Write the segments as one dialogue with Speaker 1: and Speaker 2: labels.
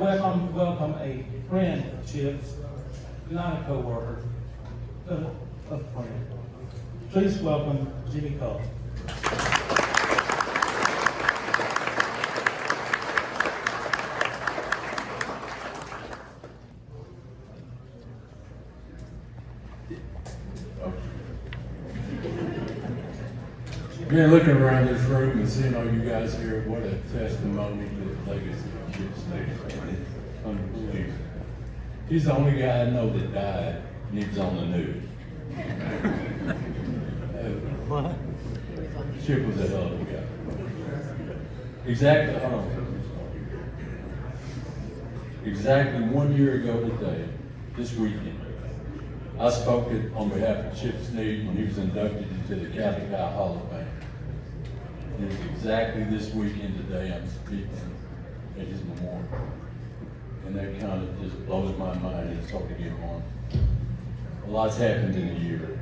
Speaker 1: welcome a friend of Chip's, not a co-worker, but a friend. Please welcome Jimmy Cull.
Speaker 2: Man, looking around this room and seeing all you guys here, what a testimony to the legacy of Chip Sneed. Unbelievable. He's the only guy I know that died and he was on the news.
Speaker 1: What?
Speaker 2: Chip was a hell of a guy. Exactly, hold on. Exactly 1 year ago today, this weekend, I spoke on behalf of Chip Sneed when he was inducted into the Catholic High Hall of Fame. And it was exactly this weekend today I'm speaking at his memorial. And that kind of just blows my mind. It's hard to get on. A lot's happened in a year.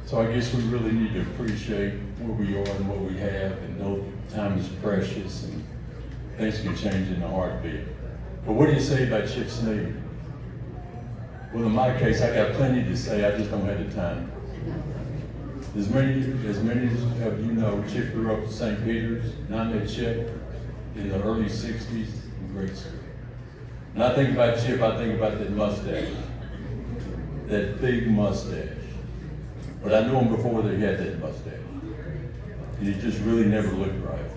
Speaker 2: So I guess we really need to appreciate where we are and what we have and know time is precious and things can change in a heartbeat. But what do you say about Chip Sneed? Well, in my case, I got plenty to say, I just don't have the time. As many of you know, Chip grew up in St. Peter's, and I met Chip in the early 60s in grade school. When I think about Chip, I think about that mustache, that big mustache. But I knew him before that he had that mustache. And he just really never looked right.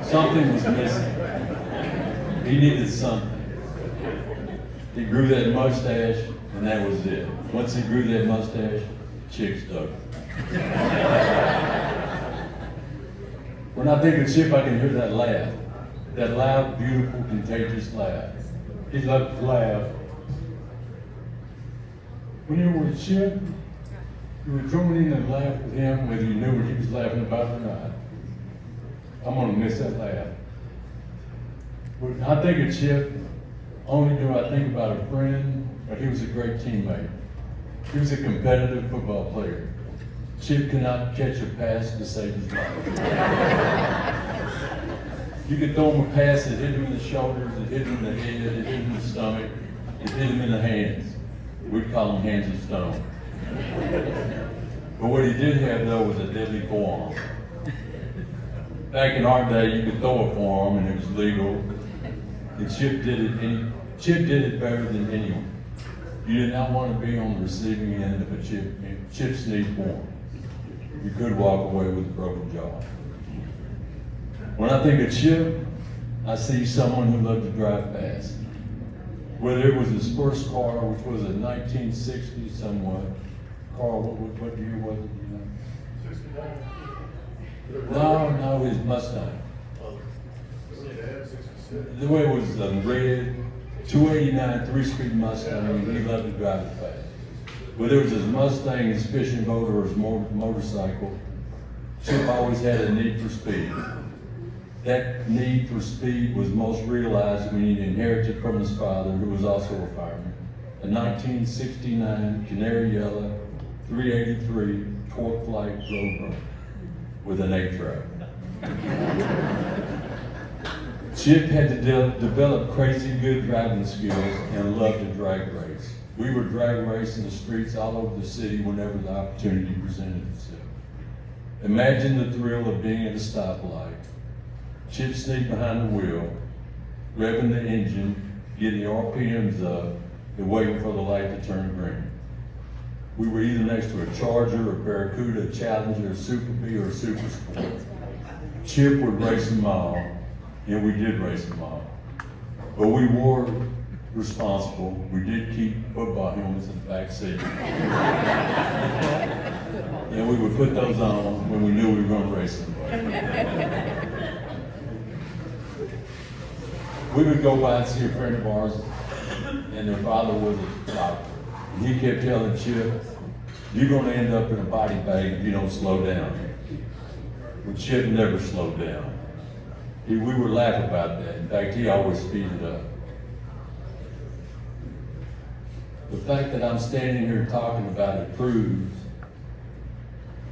Speaker 2: Something was missing. He needed something. He grew that mustache, and that was it. Once he grew that mustache, chicks dug him. When I think of Chip, I can hear that laugh. That loud, beautiful, contagious laugh. He loved to laugh. When you were with Chip, you would join in and laugh with him, whether you knew what he was laughing about or not. I'm gonna miss that laugh. When I think of Chip, only do I think about a friend, but he was a great teammate. He was a competitive football player. Chip could not catch a pass to save his life. You could throw him a pass that hit him in the shoulders, it hit him in the head, it hit him in the stomach, it hit him in the hands. We'd call them hands of stone. But what he did have, though, was a deadly forearm. Back in our day, you could throw a forearm and it was legal. And Chip did it better than anyone. You did not want to be on the receiving end of a Chip Sneed forearm. You could walk away with a broken jaw. When I think of Chip, I see someone who loved to drive fast. Whether it was his first car, which was a 1960 somewhat car, what year was it, you know? No, his Mustang. The way it was red, 289 3-speed Mustang, and he loved to drive it fast. Whether it was his Mustang, his fishing boat, or his motorcycle, Chip always had a need for speed. That need for speed was most realized when he inherited from his father, who was also a fireman, a 1969 canary yellow 383 torque flight Roadrunner with an 8-track. Chip had to develop crazy good driving skills and loved to drag race. We would drag race in the streets all over the city whenever the opportunity presented itself. Imagine the thrill of being at a stoplight, Chip Sneed behind the wheel, revving the engine, getting the RPMs up, and waiting for the light to turn green. We were either next to a Charger, a Barracuda, a Challenger, a Super B, or a Super Sport. Chip would race them all, and we did race them all. But we were responsible. We did keep football helmets in the back seat. And we would put those on when we knew we were going to race somebody. We would go by and see a friend of ours, and their father was a doctor. And he kept telling Chip, you're going to end up in a body bag if you don't slow down. But Chip never slowed down. We would laugh about that. In fact, he always speeded up. The fact that I'm standing here talking about it proves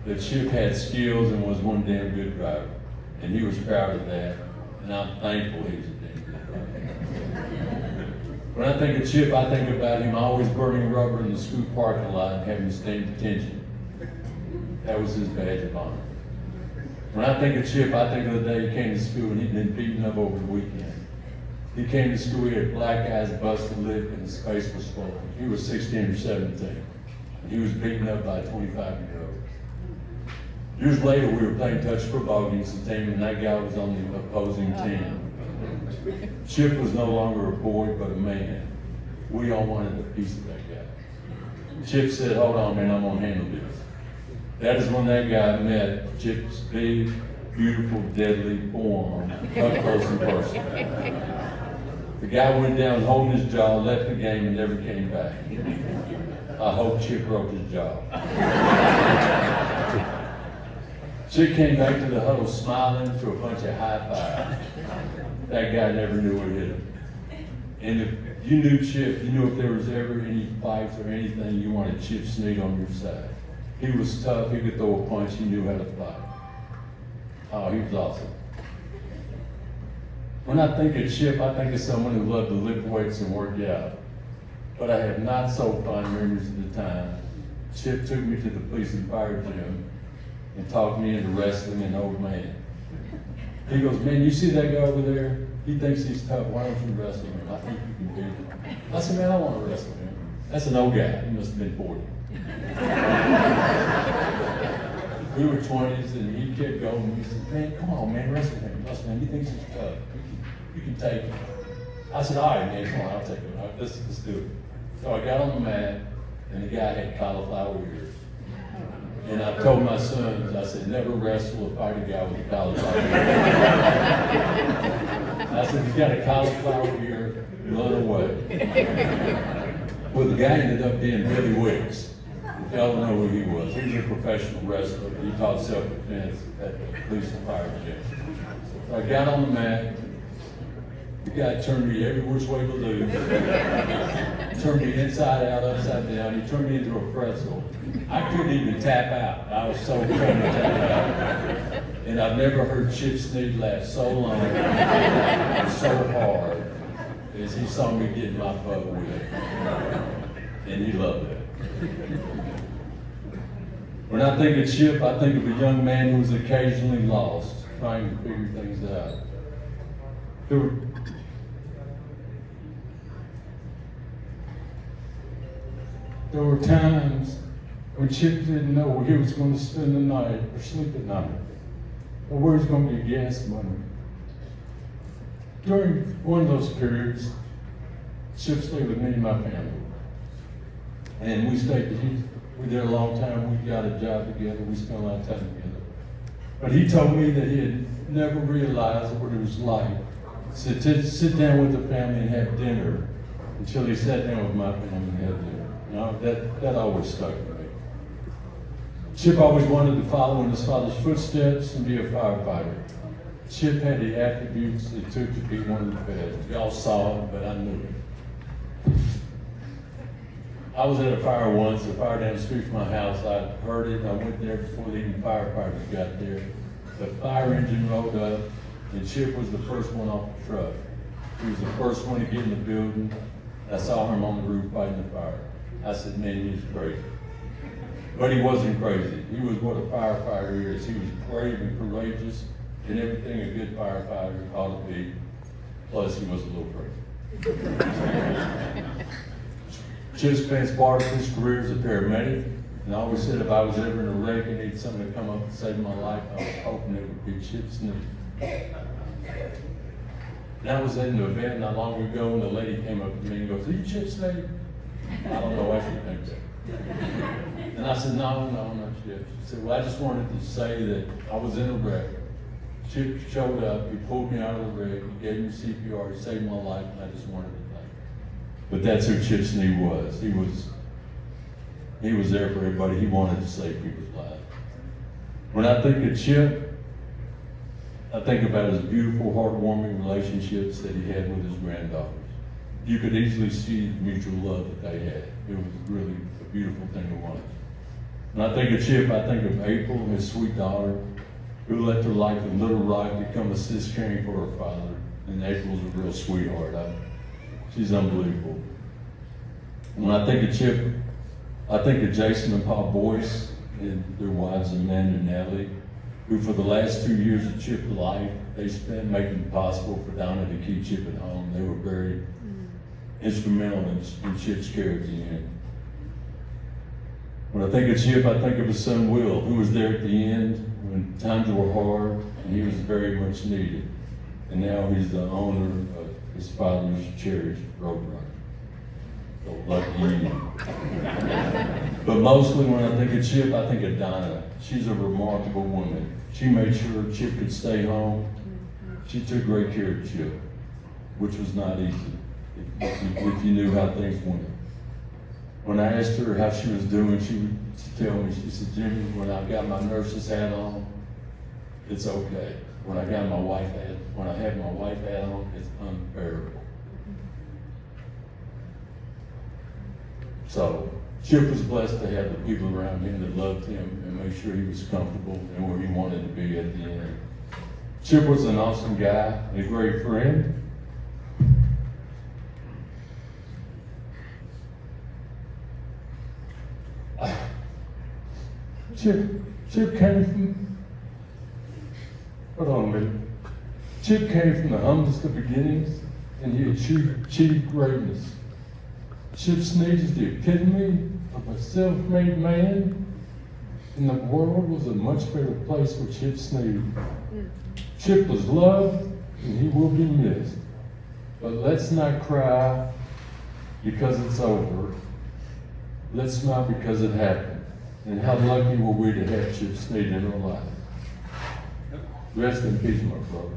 Speaker 2: that Chip had skills and was one damn good driver. and he was proud of that, and I'm thankful he was a damn good brother. When I think of Chip, I think about him always burning rubber in the school parking lot and having to stand detention. That was his badge of honor. When I think of Chip, I think of the day he came to school and he'd been beaten up over the weekend. He came to school, he had black eyes, busted lip, and his face was swollen. He was 16 or 17, and he was beaten up by a 25-year-old. Years later, we were playing touch football against the team, and that guy was on the opposing team. Chip was no longer a boy, but a man. We all wanted a piece of that guy. Chip said, "Hold on, man, I'm gonna handle this." That is when that guy met Chip's big, beautiful, deadly form up close and personal. The guy went down holding his jaw, left the game, and never came back. I hope Chip broke his jaw. Chip came back to the huddle smiling to a bunch of high fives. That guy never knew what hit him. And if you knew Chip, you knew if there was ever any fights or anything, you wanted Chip Sneed on your side. He was tough, he could throw a punch, he knew how to fight. Oh, he was awesome. When I think of Chip, I think of someone who loved to lift weights and work out. But I have not so fond memories of the time Chip took me to the police and fire gym and talked me into wrestling an old man. He goes, "Man, you see that guy over there? He thinks he's tough. Why don't you wrestle him? I think you can beat him." I said, "Man, I want to wrestle him." That's an old guy. He must have been 40. We were 20s, and he kept going. He said, "Man, come on, man, wrestle him. Wrestle him. He thinks he's tough. You can take him." I said, "All right, man, come on, I'll take him. All right, let's do it." So I got on the mat, and the guy had cauliflower ears. And I told my sons, I said, "Never wrestle or fight a guy with a cauliflower ear." I said, "He's got a cauliflower ear, run away." Well, the guy ended up being Billy Wicks. If y'all don't know who he was, he was a professional wrestler. He taught self-defense at the police and fire gym. So I got on the mat. The guy turned me every which way but loose. Turned me inside out, upside down. He turned me into a pretzel. I couldn't even tap out. I was so trying to tap out. And I've never heard Chip Sneed laugh so long and so hard as he saw me getting my butt whipped. And he loved it. When I think of Chip, I think of a young man who was occasionally lost, trying to figure things out. There were times when Chip didn't know where he was going to spend the night or sleep at night, or where he was going to get gas money. During one of those periods, Chip stayed with me and my family. And we did a long time, we got a job together, we spent a lot of time together. But he told me that he had never realized what it was like to sit down with the family and have dinner until he sat down with my family and had dinner. You know, that always stuck with me. Chip always wanted to follow in his father's footsteps and be a firefighter. Chip had the attributes it took to be one of the best. Y'all saw it, but I knew it. I was at a fire once, a fire down the street from my house. I heard it, I went there before the even firefighters got there. The fire engine rolled up, and Chip was the first one off the truck. He was the first one to get in the building. I saw him on the roof fighting the fire. I said, "Man, he's crazy." But he wasn't crazy. He was what a firefighter is. He was brave and courageous, and everything a good firefighter ought to be. Plus, he was a little crazy. Chip spent part of his career as a paramedic, and I always said if I was ever in a wreck and needed someone to come up and save my life, I was hoping it would be Chip Sneed. And I was at an event not long ago, and the lady came up to me and goes, "Are you Chip Sneed?" I don't know why she thinks that. And I said, no, not Chip. She said, "Well, I just wanted to say that I was in a wreck. Chip showed up, he pulled me out of the wreck, he gave me CPR, he saved my life, and I just wanted to thank him." But that's who Chip Sneed was. He was there for everybody. He wanted to save people's lives. When I think of Chip, I think about his beautiful, heartwarming relationships that he had with his granddaughters. You could easily see the mutual love that they had. It was really a beautiful thing to watch. When I think of Chip, I think of April, his sweet daughter, who left her life in Little Rock to come assist caring for her father. And April's a real sweetheart. She's unbelievable. When I think of Chip, I think of Jason and Paul Boyce and their wives Amanda and Natalie, who for the last 2 years of Chip's life, they spent making it possible for Donna to keep Chip at home. They were very instrumental in Chip's care at the end. When I think of Chip, I think of his son Will, who was there at the end when times were hard and he was very much needed. And now he's the owner of his father's cherished Roadrunner. So lucky you. But mostly when I think of Chip, I think of Donna. She's a remarkable woman. She made sure Chip could stay home. She took great care of Chip, which was not easy if you knew how things went. When I asked her how she was doing, she would tell me, she said, Jimmy, when I got my nurse's hat on, it's okay. When I had my wife hat on, it's unbearable. So Chip was blessed to have the people around him that loved him and made sure he was comfortable and where he wanted to be at the end. Chip was an awesome guy and a great friend. Chip came from, hold on a minute. Chip came from the humblest of beginnings and he achieved greatness. Chip Sneed is the epitome of a self-made man, and the world was a much better place for Chip Sneed. Chip was loved and he will be missed. But let's not cry because it's over. Let's smile because it happened. And how lucky were we to have Chip Sneed in our life. Rest in peace, my brother.